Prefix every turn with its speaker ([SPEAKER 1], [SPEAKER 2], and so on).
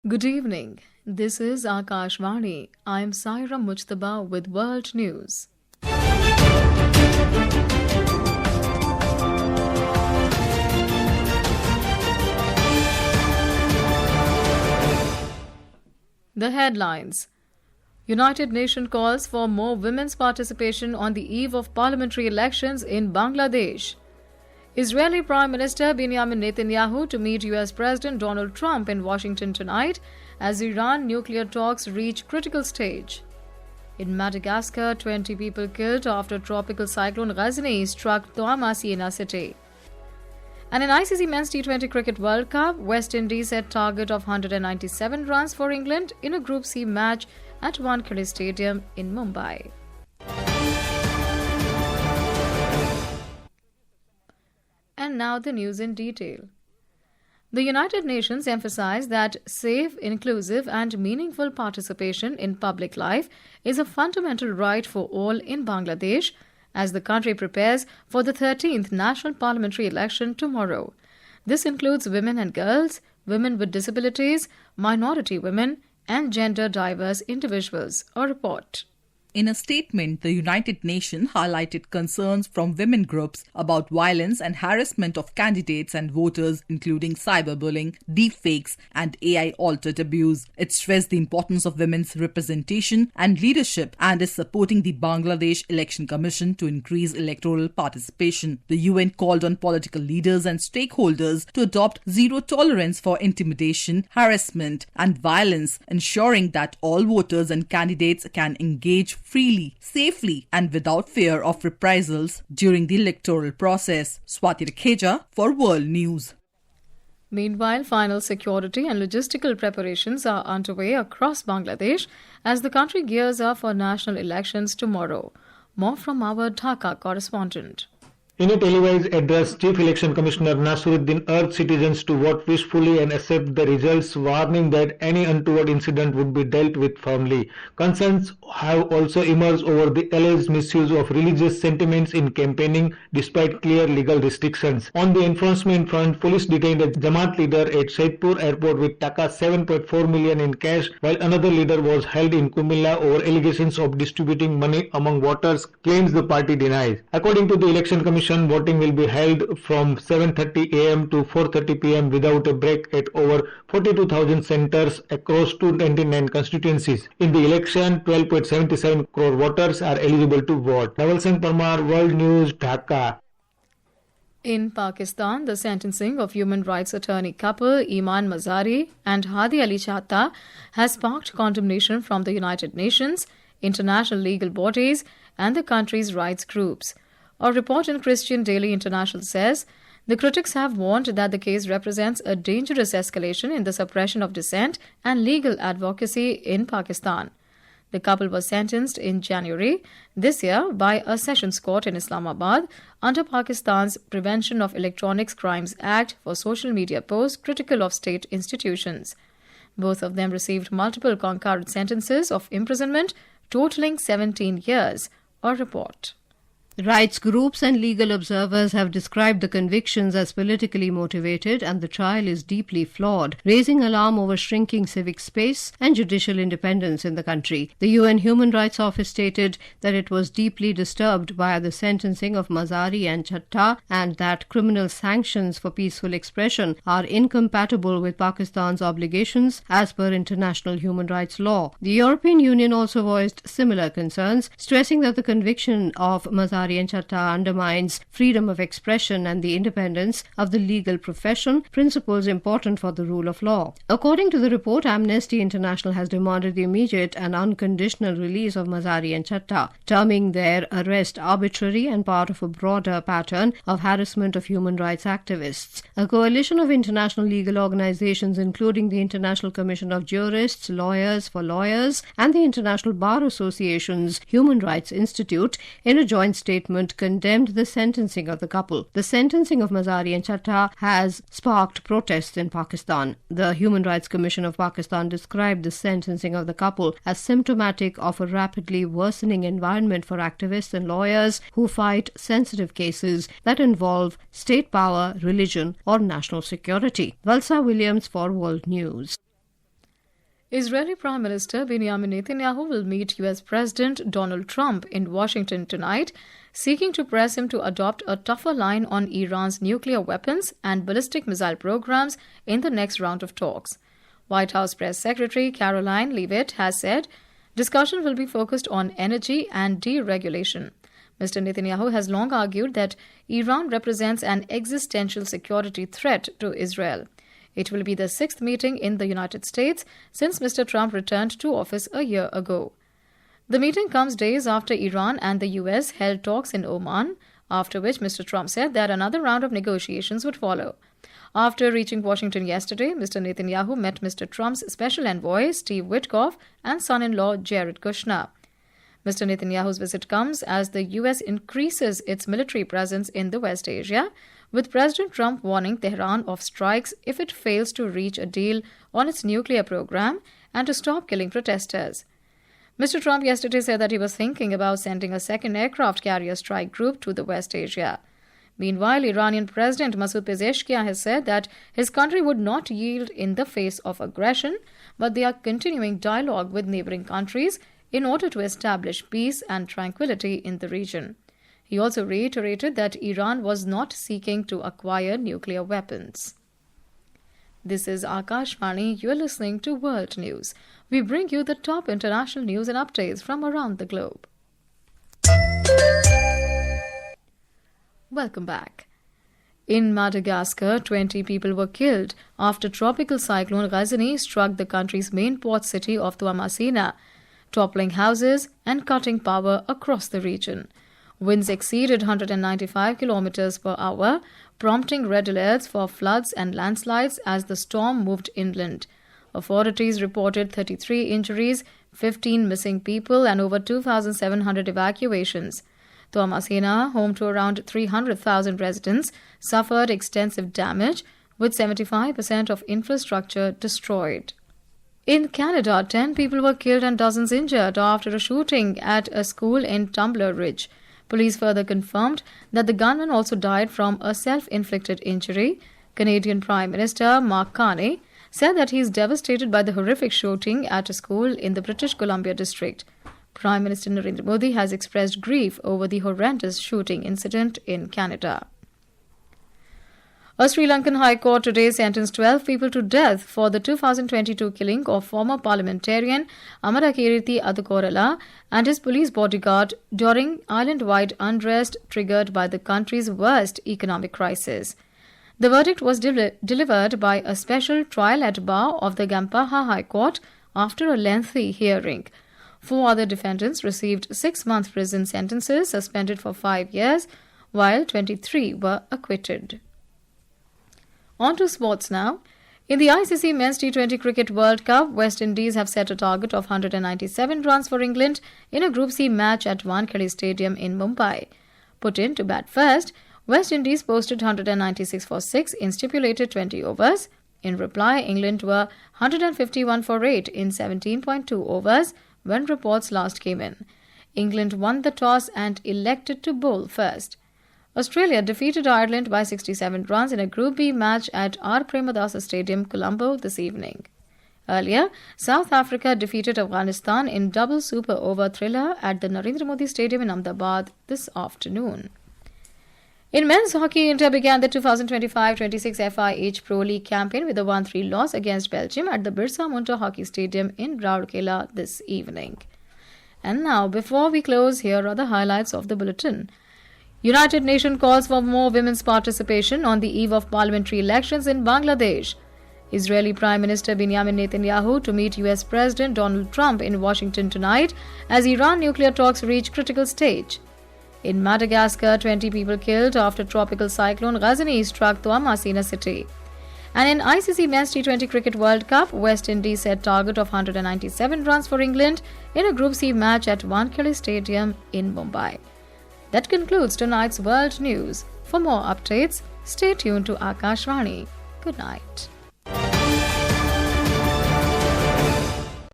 [SPEAKER 1] Good evening. This is Akashvani. I am Saira Mujtaba with World News. The headlines. United Nations calls for more women's participation on the eve of parliamentary elections in Bangladesh. Israeli Prime Minister Benjamin Netanyahu to meet US President Donald Trump in Washington tonight as Iran nuclear talks reach critical stage. In Madagascar, 20 people killed after tropical cyclone Ghazni struck Toamasina city. And in ICC Men's T20 Cricket World Cup, West Indies set target of 197 runs for England in a Group C match at Wankhede Stadium in Mumbai. And now the news in detail. The United Nations emphasized that safe, inclusive and meaningful participation in public life is a fundamental right for all in Bangladesh as the country prepares for the 13th national parliamentary election tomorrow. This includes women and girls, women with disabilities, minority women and gender diverse individuals. A report.
[SPEAKER 2] In a statement, the United Nations highlighted concerns from women groups about violence and harassment of candidates and voters, including cyberbullying, deepfakes, and AI-altered abuse. It stressed the importance of women's representation and leadership and is supporting the Bangladesh Election Commission to increase electoral participation. The UN called on political leaders and stakeholders to adopt zero tolerance for intimidation, harassment, and violence, ensuring that all voters and candidates can engage freely, safely and without fear of reprisals during the electoral process. Swati Rakheja for World News.
[SPEAKER 1] Meanwhile, final security and logistical preparations are underway across Bangladesh as the country gears up for national elections tomorrow. More from our Dhaka correspondent.
[SPEAKER 3] In a televised address, Chief Election Commissioner Nasiruddin urged citizens to vote peacefully and accept the results, warning that any untoward incident would be dealt with firmly. Concerns have also emerged over the alleged misuse of religious sentiments in campaigning despite clear legal restrictions. On the enforcement front, police detained a Jamaat leader at Saidpur airport with Taka 7.4 million in cash, while another leader was held in Kumilla over allegations of distributing money among voters, claims the party denies. According to the Election Commission, voting will be held from 7:30 am to 4:30 pm without a break at over 42,000 centres across 299 constituencies. In the election, 12.77 crore voters are eligible to vote. Naval Singh Parmar, World News, Dhaka.
[SPEAKER 1] In Pakistan, the sentencing of human rights attorney couple Iman Mazari and Hadi Ali Chatta has sparked condemnation from the United Nations, international legal bodies and the country's rights groups. A report in Christian Daily International says the critics have warned that the case represents a dangerous escalation in the suppression of dissent and legal advocacy in Pakistan. The couple was sentenced in January this year by a sessions court in Islamabad under Pakistan's Prevention of Electronic Crimes Act for social media posts critical of state institutions. Both of them received multiple concurrent sentences of imprisonment totaling 17 years. A report.
[SPEAKER 4] Rights groups and legal observers have described the convictions as politically motivated and the trial is deeply flawed, raising alarm over shrinking civic space and judicial independence in the country. The UN Human Rights Office stated that it was deeply disturbed by the sentencing of Mazari and Chatta and that criminal sanctions for peaceful expression are incompatible with Pakistan's obligations as per international human rights law. The European Union also voiced similar concerns, stressing that the conviction of Mazari and Chatta undermines freedom of expression and the independence of the legal profession, principles important for the rule of law. According to the report, Amnesty International has demanded the immediate and unconditional release of Mazari and Chatta, terming their arrest arbitrary and part of a broader pattern of harassment of human rights activists. A coalition of international legal organizations, including the International Commission of Jurists, Lawyers for Lawyers, and the International Bar Association's Human Rights Institute, in a joint statement condemned the sentencing of the couple. The sentencing of Mazari and Chatta has sparked protests in Pakistan. The Human Rights Commission of Pakistan described the sentencing of the couple as symptomatic of a rapidly worsening environment for activists and lawyers who fight sensitive cases that involve state power, religion, or national security. Valsa Williams for World News.
[SPEAKER 1] Israeli Prime Minister Benjamin Netanyahu will meet US President Donald Trump in Washington tonight, seeking to press him to adopt a tougher line on Iran's nuclear weapons and ballistic missile programs in the next round of talks. White House Press Secretary Caroline Leavitt has said discussion will be focused on energy and deregulation. Mr. Netanyahu has long argued that Iran represents an existential security threat to Israel. It will be the sixth meeting in the United States since Mr. Trump returned to office a year ago. The meeting comes days after Iran and the US held talks in Oman, after which Mr. Trump said that another round of negotiations would follow. After reaching Washington yesterday, Mr. Netanyahu met Mr. Trump's special envoy, Steve Witkoff, and son-in-law, Jared Kushner. Mr. Netanyahu's visit comes as the US increases its military presence in the West Asia, with President Trump warning Tehran of strikes if it fails to reach a deal on its nuclear program and to stop killing protesters. Mr. Trump yesterday said that he was thinking about sending a second aircraft carrier strike group to the West Asia. Meanwhile, Iranian President Masoud Pezeshkian has said that his country would not yield in the face of aggression, but they are continuing dialogue with neighboring countries in order to establish peace and tranquility in the region. He also reiterated that Iran was not seeking to acquire nuclear weapons. This is Akashvani. You are listening to World News. We bring you the top international news and updates from around the globe. Welcome back. In Madagascar, 20 people were killed after tropical cyclone Ghazani struck the country's main port city of Toamasina, toppling houses and cutting power across the region. Winds exceeded 195 kilometers per hour, prompting red alerts for floods and landslides as the storm moved inland. Authorities reported 33 injuries, 15 missing people, and over 2,700 evacuations. Toamasina, home to around 300,000 residents, suffered extensive damage, with 75% of infrastructure destroyed. In Canada, 10 people were killed and dozens injured after a shooting at a school in Tumbler Ridge. Police further confirmed that the gunman also died from a self-inflicted injury. Canadian Prime Minister Mark Carney said that he is devastated by the horrific shooting at a school in the British Columbia district. Prime Minister Narendra Modi has expressed grief over the horrendous shooting incident in Canada. A Sri Lankan High Court today sentenced 12 people to death for the 2022 killing of former parliamentarian Amarakirti Adukorala and his police bodyguard during island-wide unrest triggered by the country's worst economic crisis. The verdict was delivered by a special trial at bar of the Gampaha High Court after a lengthy hearing. 4 other defendants received 6-month prison sentences suspended for 5 years, while 23 were acquitted. On to sports now. In the ICC Men's T20 Cricket World Cup, West Indies have set a target of 197 runs for England in a Group C match at Wankhede Stadium in Mumbai. Put in to bat first, West Indies posted 196 for 6 in stipulated 20 overs. In reply, England were 151 for 8 in 17.2 overs when reports last came in. England won the toss and elected to bowl first. Australia defeated Ireland by 67 runs in a Group B match at R. Premadasa Stadium, Colombo this evening. Earlier, South Africa defeated Afghanistan in double super over thriller at the Narendra Modi Stadium in Ahmedabad this afternoon. In men's hockey, India began the 2025-26 FIH Pro League campaign with a 1-3 loss against Belgium at the Birsa Munta Hockey Stadium in Rourkela this evening. And now, before we close, here are the highlights of the bulletin. United Nations calls for more women's participation on the eve of parliamentary elections in Bangladesh. Israeli Prime Minister Benjamin Netanyahu to meet US President Donald Trump in Washington tonight as Iran nuclear talks reach critical stage. In Madagascar, 20 people killed after tropical cyclone Ghazani struck Toamasina city. And in ICC Men's T20 Cricket World Cup, West Indies set target of 197 runs for England in a Group C match at Wankhede Stadium in Mumbai. That concludes tonight's World News. For more updates, stay tuned to Akashvani. Good night.